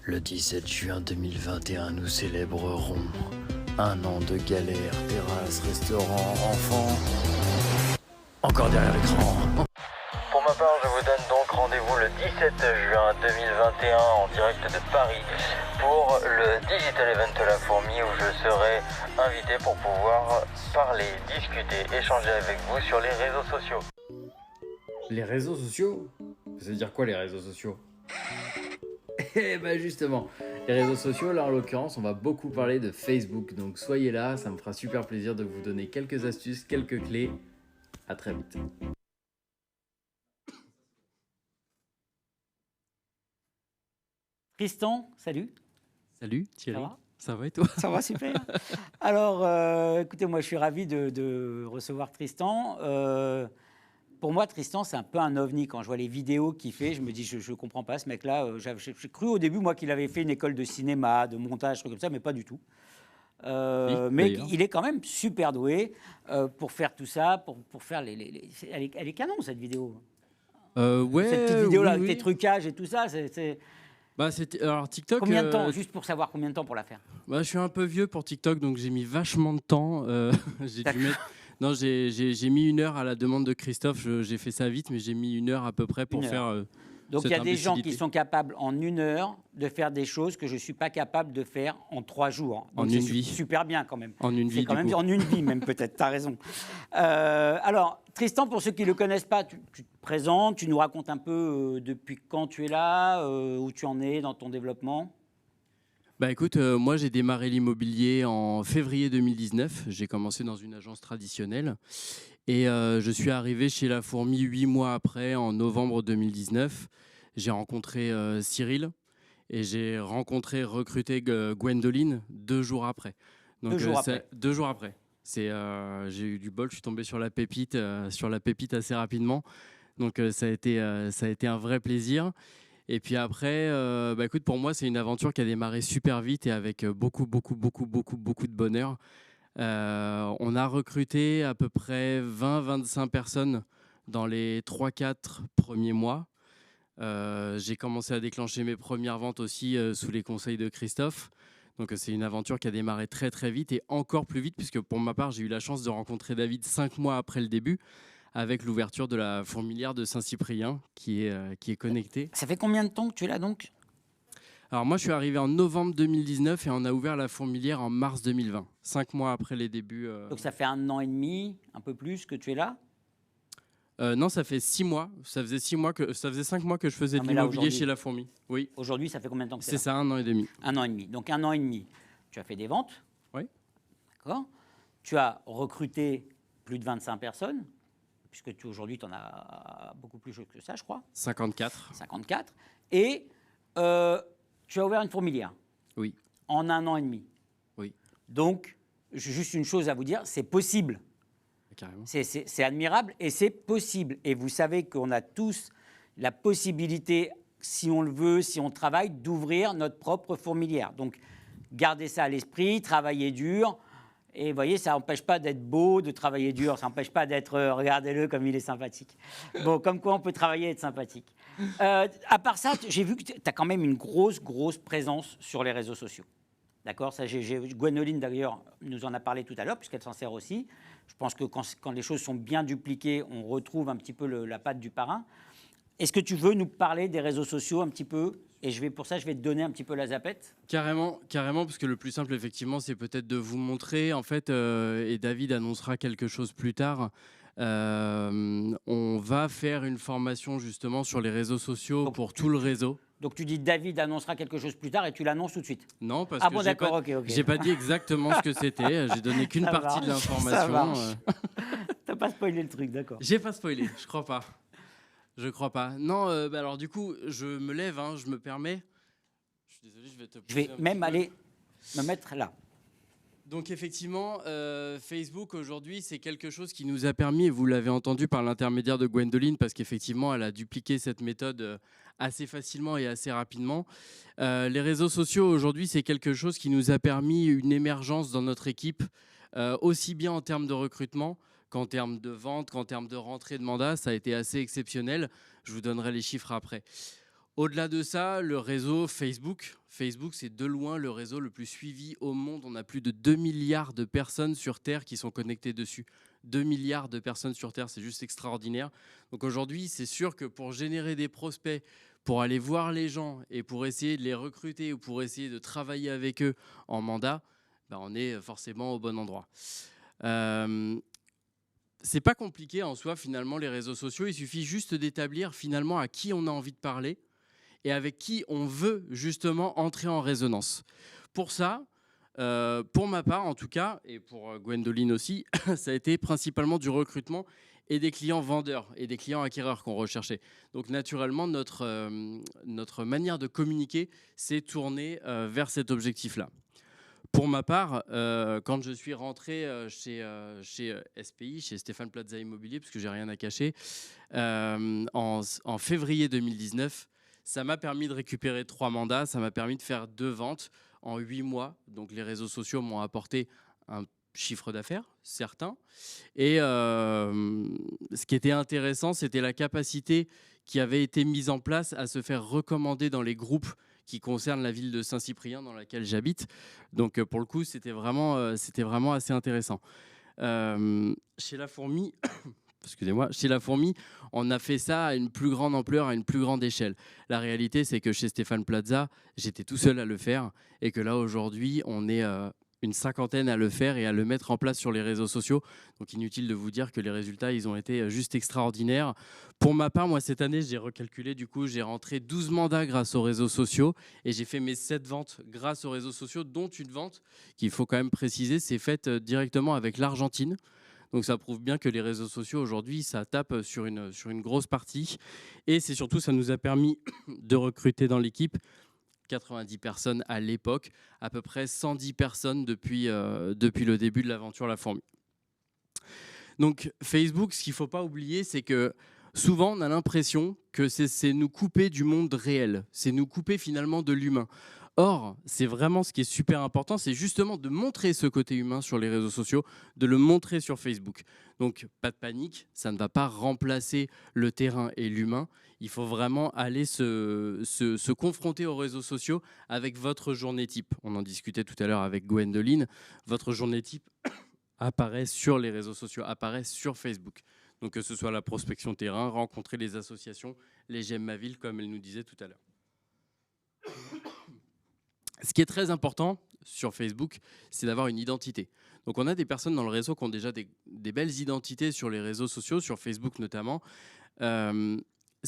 Le 17 juin 2021, nous célébrerons un an de galère, terrasse, restaurant, enfants. Encore derrière l'écran. Pour ma part, je vous donne donc rendez-vous le 17 juin 2021 en direct de Paris pour le Digital Event La Fourmi où je serai invité pour pouvoir parler, discuter, échanger avec vous sur les réseaux sociaux. Les réseaux sociaux? Ça veut dire quoi les réseaux sociaux? Eh ben justement, les réseaux sociaux, là en l'occurrence, on va beaucoup parler de Facebook. Donc soyez là, ça me fera super plaisir de vous donner quelques astuces, quelques clés. À très vite. Tristan, salut. Salut Thierry, Ça va? ça va et toi? Ça va super. Alors, écoutez, moi je suis ravi de recevoir Tristan. Pour moi, Tristan, c'est un peu un ovni. Quand je vois les vidéos qu'il fait, je me dis, je ne comprends pas ce mec-là. J'ai cru au début, moi, qu'il avait fait une école de cinéma, de montage, trucs comme ça, mais pas du tout. Mais il est quand même super doué pour faire tout ça, pour faire elle est canon, cette vidéo. Ouais, Cette petite vidéo-là, oui, avec oui. tes trucages et tout ça, c'est... Bah, alors TikTok. Combien de temps, juste pour savoir combien de temps pour la faire? Bah, je suis un peu vieux pour TikTok, donc j'ai mis vachement de temps. J'ai dû mettre. Non, j'ai mis 1 heure à la demande de Christophe. J'ai fait ça vite, mais j'ai mis 1 heure à peu près pour faire. Donc il cette y a des gens qui imbécilité. sont capables en 1 heure de faire des choses que je ne suis pas capable de faire en 3 jours. Donc En c'est une vie. super bien quand même. En une C'est vie, quand du même coup. en une vie même peut-être, tu as raison. Alors Tristan, pour ceux qui ne le connaissent pas, tu te présentes, tu nous racontes un peu depuis quand tu es là, où tu en es dans ton développement. Bah écoute, moi j'ai démarré l'immobilier en février 2019. J'ai commencé dans une agence traditionnelle et je suis arrivé chez La Fourmi 8 mois après, en novembre 2019. J'ai rencontré Cyril et j'ai recruté Gwendoline 2 jours après. Donc, 2 jours après. 2 jours après. J'ai eu du bol, je suis tombé sur la pépite assez rapidement. Donc ça a été un vrai plaisir. Et puis après, bah écoute, pour moi, c'est une aventure qui a démarré super vite et avec beaucoup de bonheur. On a recruté à peu près 20-25 personnes dans les 3-4 premiers mois. J'ai commencé à déclencher mes premières ventes aussi sous les conseils de Christophe. Donc c'est une aventure qui a démarré très très vite et encore plus vite, puisque pour ma part, j'ai eu la chance de rencontrer David 5 mois après le début, avec l'ouverture de la fourmilière de Saint-Cyprien qui est connectée. Ça fait combien de temps que tu es là donc? Alors moi, je suis arrivé en novembre 2019 et on a ouvert la fourmilière en mars 2020, 5 mois après les débuts. Donc ça fait 1 an et demi, un peu plus que tu es là? Non, ça fait 6 mois. Ça faisait 5 mois que je faisais Non, de mais là, l'immobilier aujourd'hui- chez La Fourmi. Oui, Aujourd'hui, ça fait combien de temps que tu es c'est là? ça, 1 an et demi. 1 an et demi. Donc 1 an et demi, tu as fait des ventes. Oui. D'accord. Tu as recruté plus de 25 personnes, puisque aujourd'hui, tu en as beaucoup plus que ça, je crois. 54. 54. Et tu as ouvert une fourmilière. Oui. En 1 an et demi. Oui. Donc, j'ai juste une chose à vous dire, c'est possible. Carrément. C'est admirable et c'est possible. Et vous savez qu'on a tous la possibilité, si on le veut, si on travaille, d'ouvrir notre propre fourmilière. Donc, gardez ça à l'esprit, travaillez dur. Et vous voyez, ça n'empêche pas d'être beau, de travailler dur. Ça n'empêche pas d'être, regardez-le comme il est sympathique. Bon, comme quoi on peut travailler et être sympathique. À part ça, j'ai vu que tu as quand même une grosse présence sur les réseaux sociaux. D'accord, ça, Gwendoline, d'ailleurs, nous en a parlé tout à l'heure, puisqu'elle s'en sert aussi. Je pense que quand les choses sont bien dupliquées, on retrouve un petit peu la patte du parrain. Est-ce que tu veux nous parler des réseaux sociaux un petit peu? Et pour ça, je vais te donner un petit peu la zapette. Carrément, parce que le plus simple, effectivement, c'est peut-être de vous montrer, en fait, et David annoncera quelque chose plus tard. On va faire une formation justement sur les réseaux sociaux pour tout le réseau. Donc tu dis David annoncera quelque chose plus tard et tu l'annonces tout de suite. Non, parce Ah que bon, d'accord, ok. j'ai pas dit exactement ce que c'était. J'ai donné qu'une Ça partie de marche, ça l'information. marche. T'as pas spoilé le truc, d'accord. J'ai pas spoilé, je crois pas. Non, bah alors du coup, je me lève, hein, je me permets. Je suis désolé, je vais te. Je vais même aller me mettre là. Donc effectivement, Facebook aujourd'hui, c'est quelque chose qui nous a permis, et vous l'avez entendu par l'intermédiaire de Gwendoline, parce qu'effectivement, elle a dupliqué cette méthode assez facilement et assez rapidement. Les réseaux sociaux aujourd'hui, c'est quelque chose qui nous a permis une émergence dans notre équipe, aussi bien en termes de recrutement qu'en termes de vente, qu'en termes de rentrée de mandat. Ça a été assez exceptionnel. Je vous donnerai les chiffres après. Au-delà de ça, le réseau Facebook. Facebook, c'est de loin le réseau le plus suivi au monde. On a plus de 2 milliards de personnes sur Terre qui sont connectées dessus. 2 milliards de personnes sur Terre, c'est juste extraordinaire. Donc aujourd'hui, c'est sûr que pour générer des prospects, pour aller voir les gens et pour essayer de les recruter ou pour essayer de travailler avec eux en mandat, ben on est forcément au bon endroit. C'est pas compliqué en soi, finalement, les réseaux sociaux. Il suffit juste d'établir finalement à qui on a envie de parler et avec qui on veut justement entrer en résonance. Pour ça, pour ma part en tout cas, et pour Gwendoline aussi, ça a été principalement du recrutement et des clients vendeurs et des clients acquéreurs qu'on recherchait. Donc naturellement, notre manière de communiquer s'est tournée vers cet objectif-là. Pour ma part, quand je suis rentré chez SPI, chez Stéphane Plaza Immobilier, parce que j'ai rien à cacher, en février 2019, ça m'a permis de récupérer 3 mandats, ça m'a permis de faire 2 ventes en 8 mois. Donc les réseaux sociaux m'ont apporté un chiffre d'affaires, certain. Et ce qui était intéressant, c'était la capacité qui avait été mise en place à se faire recommander dans les groupes qui concernent la ville de Saint-Cyprien dans laquelle j'habite. Donc pour le coup, c'était vraiment assez intéressant. Chez La Fourmi... Excusez-moi, chez La Fourmi, on a fait ça à une plus grande ampleur, à une plus grande échelle. La réalité, c'est que chez Stéphane Plaza, j'étais tout seul à le faire et que là, aujourd'hui, on est une 50aine à le faire et à le mettre en place sur les réseaux sociaux. Donc, inutile de vous dire que les résultats, ils ont été juste extraordinaires. Pour ma part, moi, cette année, j'ai recalculé. Du coup, j'ai rentré 12 mandats grâce aux réseaux sociaux et j'ai fait mes 7 ventes grâce aux réseaux sociaux, dont une vente qu'il faut quand même préciser, c'est faite directement avec l'Argentine. Donc ça prouve bien que les réseaux sociaux aujourd'hui, ça tape sur une grosse partie. Et c'est surtout, ça nous a permis de recruter dans l'équipe 90 personnes à l'époque, à peu près 110 personnes depuis le début de l'aventure La Fourmi. Donc Facebook, ce qu'il ne faut pas oublier, c'est que souvent on a l'impression que c'est nous couper du monde réel, c'est nous couper finalement de l'humain. Or, c'est vraiment ce qui est super important, c'est justement de montrer ce côté humain sur les réseaux sociaux, de le montrer sur Facebook. Donc, pas de panique, ça ne va pas remplacer le terrain et l'humain. Il faut vraiment aller se confronter aux réseaux sociaux avec votre journée type. On en discutait tout à l'heure avec Gwendoline. Votre journée type apparaît sur les réseaux sociaux, apparaît sur Facebook. Donc, que ce soit la prospection terrain, rencontrer les associations, les J'aime ma ville, comme elle nous disait tout à l'heure. Ce qui est très important sur Facebook, c'est d'avoir une identité. Donc on a des personnes dans le réseau qui ont déjà des belles identités sur les réseaux sociaux, sur Facebook notamment. Ça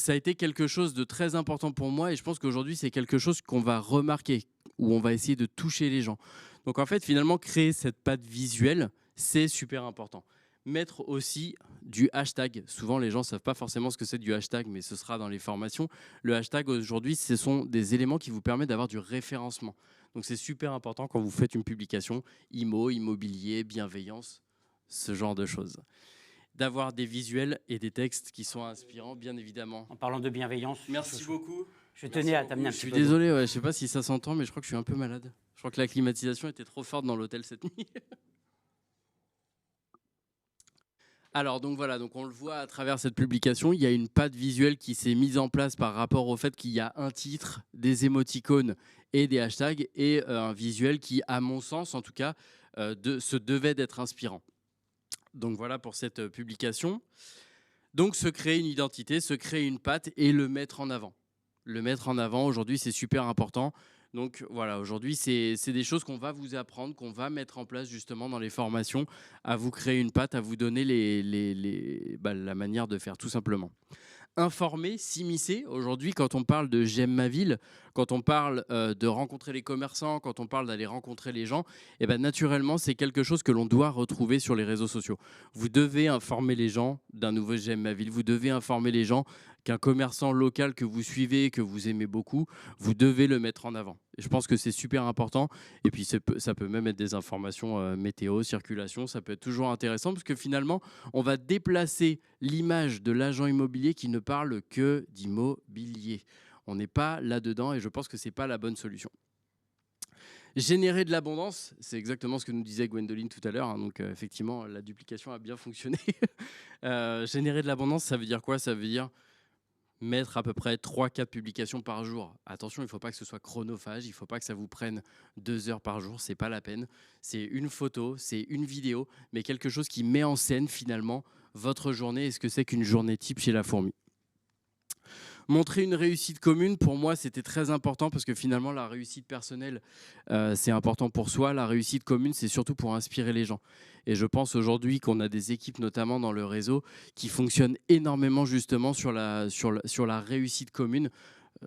a été quelque chose de très important pour moi et je pense qu'aujourd'hui c'est quelque chose qu'on va remarquer, où on va essayer de toucher les gens. Donc en fait finalement créer cette patte visuelle, c'est super important. Mettre aussi du hashtag. Souvent, les gens ne savent pas forcément ce que c'est du hashtag, mais ce sera dans les formations. Le hashtag, aujourd'hui, ce sont des éléments qui vous permettent d'avoir du référencement. Donc, c'est super important quand vous faites une publication, IMO, immobilier, bienveillance, ce genre de choses. D'avoir des visuels et des textes qui sont inspirants, bien évidemment. En parlant de bienveillance... Merci beaucoup. Je tenais à t'amener un petit peu. Je suis désolé, je ne sais pas si ça s'entend, mais je crois que je suis un peu malade. Je crois que la climatisation était trop forte dans l'hôtel cette nuit. Alors donc voilà, donc on le voit à travers cette publication, il y a une patte visuelle qui s'est mise en place par rapport au fait qu'il y a un titre, des émoticônes et des hashtags et un visuel qui, à mon sens en tout cas, se devait d'être inspirant. Donc voilà pour cette publication. Donc se créer une identité, se créer une patte et le mettre en avant. Le mettre en avant aujourd'hui, c'est super important. Donc voilà, aujourd'hui, c'est des choses qu'on va vous apprendre, qu'on va mettre en place justement dans les formations, à vous créer une patte, à vous donner la manière de faire tout simplement. Informer, s'immiscer. Aujourd'hui, quand on parle de J'aime ma ville, quand on parle de rencontrer les commerçants, quand on parle d'aller rencontrer les gens, eh ben, naturellement, c'est quelque chose que l'on doit retrouver sur les réseaux sociaux. Vous devez informer les gens d'un nouveau J'aime ma ville. Vous devez informer les gens qu'un commerçant local que vous suivez, que vous aimez beaucoup, vous devez le mettre en avant. Et je pense que c'est super important. Et puis, ça peut même être des informations météo, circulation. Ça peut être toujours intéressant parce que finalement, on va déplacer l'image de l'agent immobilier qui ne parle que d'immobilier. On n'est pas là-dedans et je pense que ce n'est pas la bonne solution. Générer de l'abondance, c'est exactement ce que nous disait Gwendoline tout à l'heure. Hein, donc, effectivement, la duplication a bien fonctionné. Générer de l'abondance, ça veut dire quoi? Ça veut dire mettre à peu près 3-4 publications par jour. Attention, il ne faut pas que ce soit chronophage, il ne faut pas que ça vous prenne 2 heures par jour, ce n'est pas la peine. C'est une photo, c'est une vidéo, mais quelque chose qui met en scène finalement votre journée et ce que c'est qu'une journée type chez la fourmi. Montrer une réussite commune, pour moi, c'était très important parce que finalement, la réussite personnelle, c'est important pour soi. La réussite commune, c'est surtout pour inspirer les gens. Et je pense aujourd'hui qu'on a des équipes, notamment dans le réseau, qui fonctionnent énormément justement sur la réussite commune.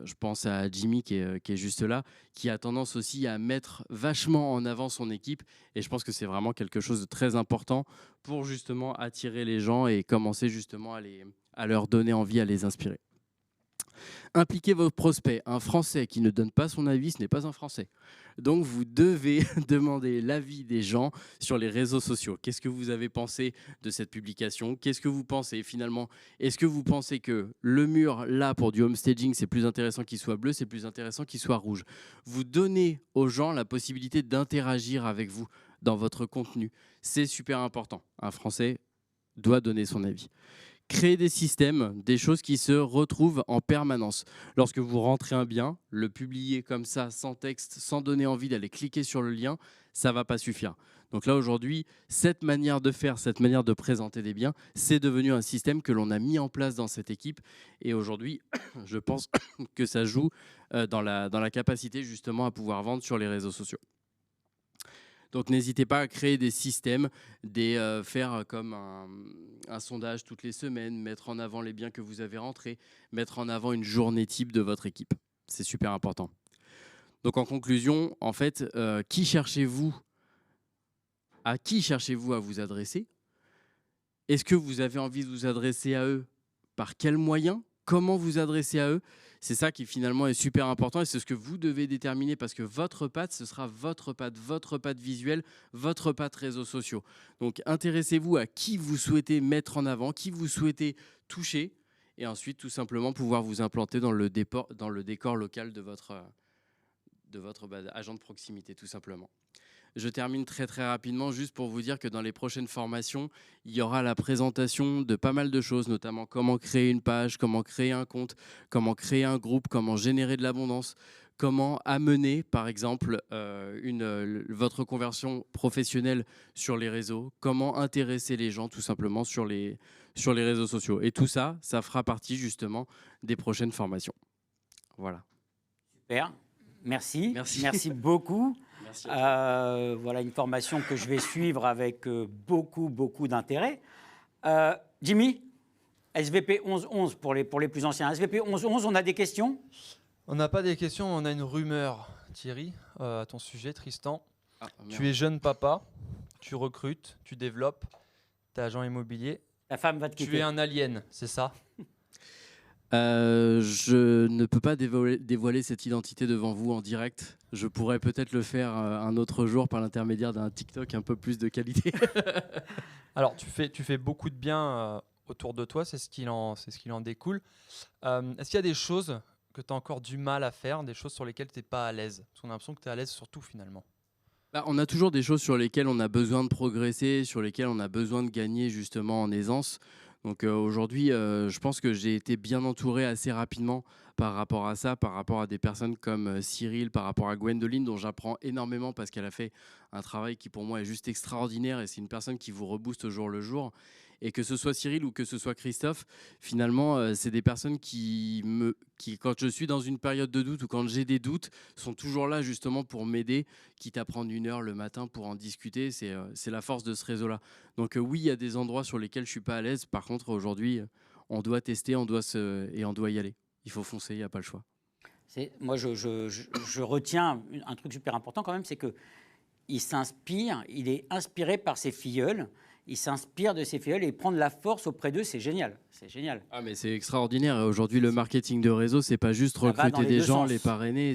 Je pense à Jimmy qui est juste là, qui a tendance aussi à mettre vachement en avant son équipe. Et je pense que c'est vraiment quelque chose de très important pour justement attirer les gens et commencer justement à leur donner envie, à les inspirer. Impliquez vos prospects. Un Français qui ne donne pas son avis, ce n'est pas un Français. Donc, vous devez demander l'avis des gens sur les réseaux sociaux. Qu'est-ce que vous avez pensé de cette publication? Qu'est-ce que vous pensez finalement? Est-ce que vous pensez que le mur, là, pour du homestaging, c'est plus intéressant qu'il soit bleu, c'est plus intéressant qu'il soit rouge? Vous donnez aux gens la possibilité d'interagir avec vous dans votre contenu. C'est super important. Un Français doit donner son avis. Créer des systèmes, des choses qui se retrouvent en permanence. Lorsque vous rentrez un bien, le publier comme ça, sans texte, sans donner envie d'aller cliquer sur le lien, ça ne va pas suffire. Donc là, aujourd'hui, cette manière de faire, cette manière de présenter des biens, c'est devenu un système que l'on a mis en place dans cette équipe. Et aujourd'hui, je pense que ça joue dans la capacité justement à pouvoir vendre sur les réseaux sociaux. Donc n'hésitez pas à créer des systèmes, faire comme un sondage toutes les semaines, mettre en avant les biens que vous avez rentrés, mettre en avant une journée type de votre équipe. C'est super important. Donc en conclusion, en fait, à qui cherchez-vous à vous adresser? Est-ce que vous avez envie de vous adresser à eux? Par quels moyens? Comment vous adresser à eux? C'est ça qui finalement est super important et c'est ce que vous devez déterminer parce que votre patte, ce sera votre patte visuelle, votre patte réseaux sociaux. Donc intéressez-vous à qui vous souhaitez mettre en avant, qui vous souhaitez toucher et ensuite tout simplement pouvoir vous implanter dans le décor local de votre agent de proximité tout simplement. Je termine très rapidement juste pour vous dire que dans les prochaines formations, il y aura la présentation de pas mal de choses, notamment comment créer une page, comment créer un compte, comment créer un groupe, comment générer de l'abondance, comment amener par exemple votre conversion professionnelle sur les réseaux, comment intéresser les gens tout simplement sur les réseaux sociaux. Et tout ça, ça fera partie justement des prochaines formations. Voilà. Super, merci beaucoup. Voilà une formation que je vais suivre avec beaucoup d'intérêt. Jimmy, SVP 1111 pour les plus anciens. SVP 1111, on a des questions? On n'a pas des questions, on a une rumeur, Thierry, à ton sujet, Tristan. Tu es jeune papa, tu recrutes, tu développes, tu es agent immobilier. Ta femme va te quitter. Tu es un alien, c'est ça? Je ne peux pas dévoiler cette identité devant vous en direct. Je pourrais peut-être le faire un autre jour par l'intermédiaire d'un TikTok un peu plus de qualité. Alors, tu fais beaucoup de bien autour de toi, c'est ce qu'il en découle. Est-ce qu'il y a des choses que tu as encore du mal à faire, des choses sur lesquelles tu n'es pas à l'aise? Parce qu'on a l'impression que tu es à l'aise sur tout finalement. On a toujours des choses sur lesquelles on a besoin de progresser, sur lesquelles on a besoin de gagner justement en aisance. Donc aujourd'hui, je pense que j'ai été bien entouré assez rapidement par rapport à ça, par rapport à des personnes comme Cyril, par rapport à Gwendoline, dont j'apprends énormément parce qu'elle a fait un travail qui pour moi est juste extraordinaire et c'est une personne qui vous rebooste au jour le jour. Et que ce soit Cyril ou que ce soit Christophe, finalement, c'est des personnes qui, quand je suis dans une période de doute ou quand j'ai des doutes, sont toujours là justement pour m'aider, quitte à prendre 1 heure le matin pour en discuter. C'est la force de ce réseau-là. Donc oui, il y a des endroits sur lesquels je ne suis pas à l'aise. Par contre, aujourd'hui, on doit tester, on doit y aller. Il faut foncer, il n'y a pas le choix. Moi, je retiens un truc super important quand même, c'est qu'il s'inspire, il est inspiré par ses filleuls. Il s'inspire de ses filleuls et prendre la force auprès d'eux, c'est génial. C'est génial. Ah mais c'est extraordinaire. Aujourd'hui, le marketing de réseau, c'est pas juste recruter des gens, les parrainer.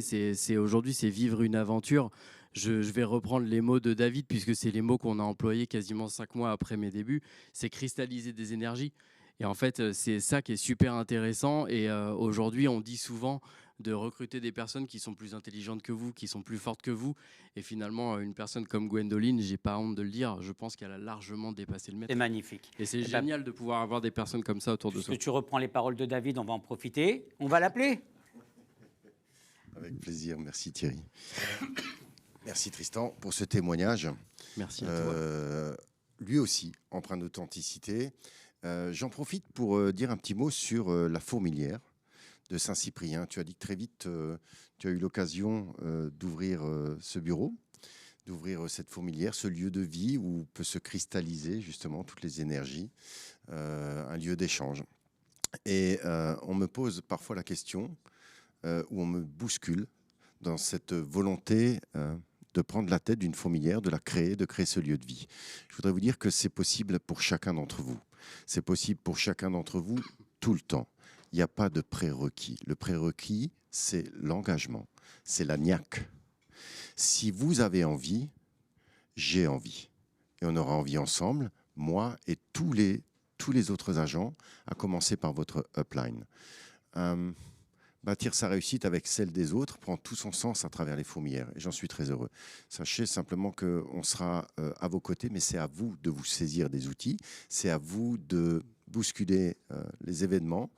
Aujourd'hui, c'est vivre une aventure. Je vais reprendre les mots de David, puisque c'est les mots qu'on a employés quasiment 5 mois après mes débuts. C'est cristalliser des énergies. Et en fait, c'est ça qui est super intéressant. Et aujourd'hui, on dit souvent de recruter des personnes qui sont plus intelligentes que vous, qui sont plus fortes que vous. Et finalement, une personne comme Gwendoline, j'ai pas honte de le dire, je pense qu'elle a largement dépassé le maître. C'est magnifique. Et c'est génial de pouvoir avoir des personnes comme ça autour de soi. Puisque tu reprends les paroles de David, on va en profiter. On va l'appeler. Avec plaisir, merci Thierry. Merci Tristan pour ce témoignage. Merci à toi. Lui aussi, empreint d'authenticité. J'en profite pour dire un petit mot sur la fourmilière de Saint-Cyprien. Tu as dit que très vite, tu as eu l'occasion d'ouvrir ce bureau, d'ouvrir cette fourmilière, ce lieu de vie où peut se cristalliser justement toutes les énergies, un lieu d'échange. Et on me pose parfois la question, où on me bouscule dans cette volonté de prendre la tête d'une fourmilière, de créer ce lieu de vie. Je voudrais vous dire que c'est possible pour chacun d'entre vous. C'est possible pour chacun d'entre vous tout le temps. Il n'y a pas de prérequis. Le prérequis, c'est l'engagement, c'est la niaque. Si vous avez envie, j'ai envie. Et on aura envie ensemble, moi et tous les autres agents, à commencer par votre upline. Bâtir sa réussite avec celle des autres prend tout son sens à travers les fourmilières et j'en suis très heureux. Sachez simplement qu'on sera à vos côtés, mais c'est à vous de vous saisir des outils, c'est à vous de bousculer les événements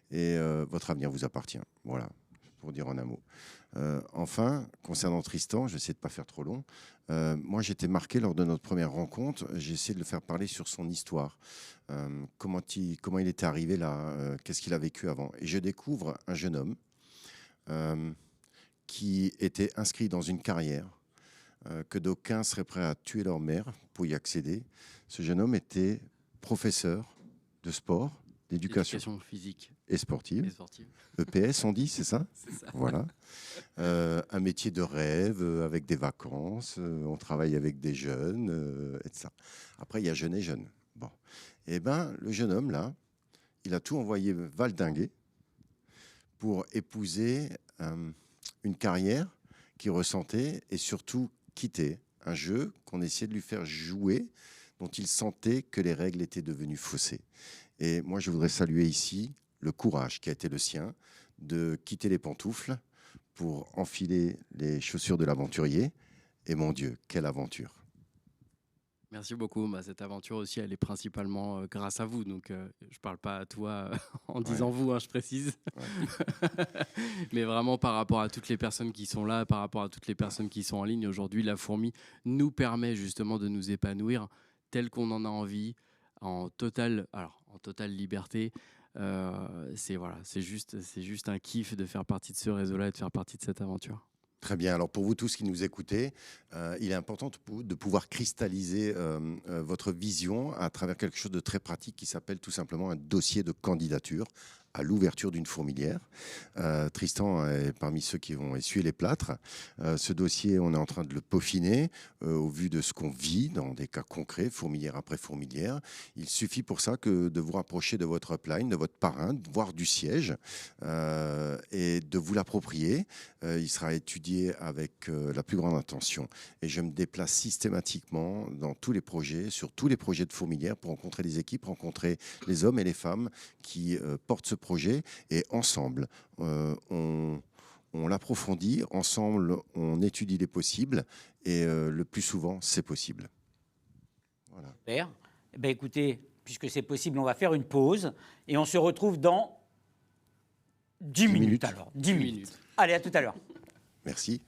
et votre avenir vous appartient. Voilà, pour dire en un mot. Enfin, concernant Tristan, je vais essayer de ne pas faire trop long. Moi, j'étais marqué lors de notre première rencontre. J'ai essayé de le faire parler sur son histoire. Comment il était arrivé là, qu'est-ce qu'il a vécu avant. Et je découvre un jeune homme qui était inscrit dans une carrière que d'aucuns seraient prêts à tuer leur mère pour y accéder. Ce jeune homme était professeur de sport, d'éducation physique et sportive. et sportive. EPS, on dit, c'est ça? C'est ça. Voilà. Un métier de rêve, avec des vacances, on travaille avec des jeunes, et ça. Après, il y a jeune et jeune. Bon. Eh bien, le jeune homme, là, il a tout envoyé valdinguer pour épouser une carrière qu'il ressentait et surtout quitter un jeu qu'on essayait de lui faire jouer, dont il sentait que les règles étaient devenues faussées. Et moi, je voudrais saluer ici le courage qui a été le sien de quitter les pantoufles pour enfiler les chaussures de l'aventurier. Et mon Dieu, quelle aventure! Merci beaucoup. Cette aventure aussi, elle est principalement grâce à vous. Donc, je ne parle pas à toi en disant vous, je précise. Ouais. Mais vraiment par rapport à toutes les personnes qui sont là, par rapport à toutes les personnes qui sont en ligne. Aujourd'hui, la fourmi nous permet justement de nous épanouir tel qu'on en a envie, en totale liberté. C'est juste un kiff de faire partie de ce réseau-là et de faire partie de cette aventure. Très bien. Alors pour vous tous qui nous écoutez, il est important de pouvoir cristalliser votre vision à travers quelque chose de très pratique qui s'appelle tout simplement un dossier de candidature à l'ouverture d'une fourmilière. Tristan est parmi ceux qui vont essuyer les plâtres. Ce dossier, on est en train de le peaufiner au vu de ce qu'on vit dans des cas concrets, fourmilière après fourmilière. Il suffit pour ça que de vous rapprocher de votre upline, de votre parrain, voire du siège, et de vous l'approprier. Il sera étudié avec la plus grande attention. Et je me déplace systématiquement dans tous les projets, sur tous les projets de fourmilière pour rencontrer les équipes, rencontrer les hommes et les femmes qui portent ce projet, et ensemble on l'approfondit, ensemble on étudie les possibles, et le plus souvent c'est possible. Voilà. Super. Eh bien, écoutez, puisque c'est possible, on va faire une pause et on se retrouve dans 10 minutes alors. 10 minutes. Allez, à tout à l'heure. Merci.